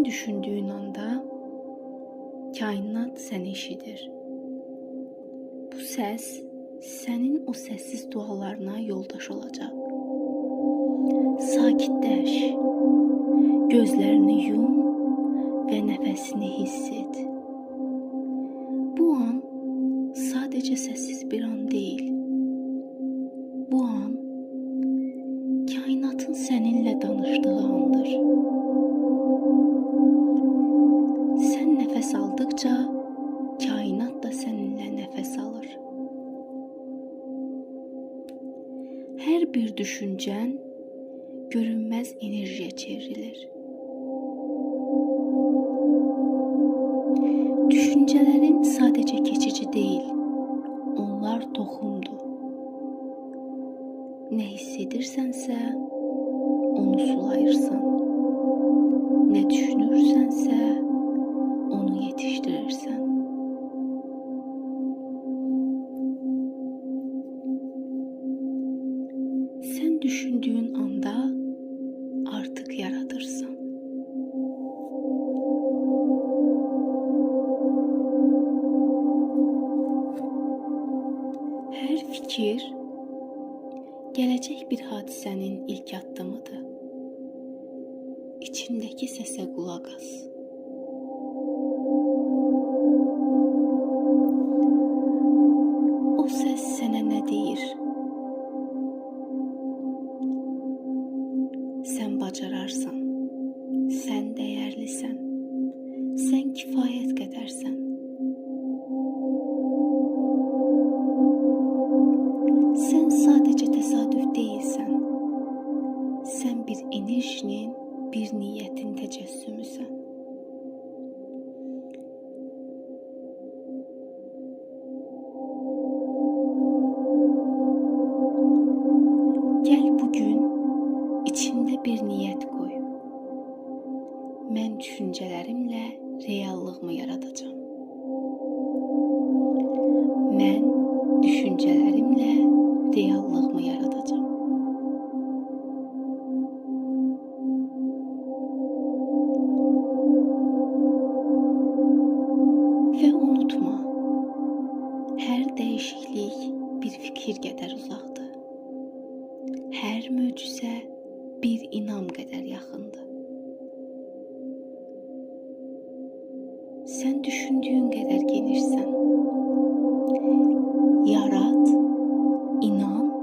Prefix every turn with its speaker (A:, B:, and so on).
A: Sen düşündüğün anda kainat seni eşidir. Bu ses senin o sessiz dualarına yoldaş olacak. Sakitleş, gözlerini yum ve nefesini hisset. Bu an sadece sessiz bir an değil. Bu an kainatın seninle danıştığı andır. Sen nefes aldıkça kainat da seninle nefes alır. Her bir düşüncen görünmez enerjiye çevrilir. Düşüncelerin sadece geçici değil, onlar tohumdu. Ne hissedersense onu sulayırsan, ne düşünürsense onu yetiştirirsen. Sen düşündüğün anda artık yaratırsın. Her fikir gelecek bir hadisenin ilk addımıdır. İçindeki sese kulak as. O ses sana ne deyir? Sen bacararsan, sen değerlisən, sen kifayət qədərsən. Sen sadece tesadüf değilsen, sen bir enerjinin, bir niyetin tecessümüsen. Gel bugün içinde bir niyet koy. Ben düşüncelerimle reallığımı yaratacağım. Ben düşüncelerimle reallığımı yaratacağım. Ve unutma, her değişiklik bir fikir kadar uzaqdır. Her möcüzə bir inam kadar yaxındır. Sen düşündüğün kadar genişsən. Yarat, inan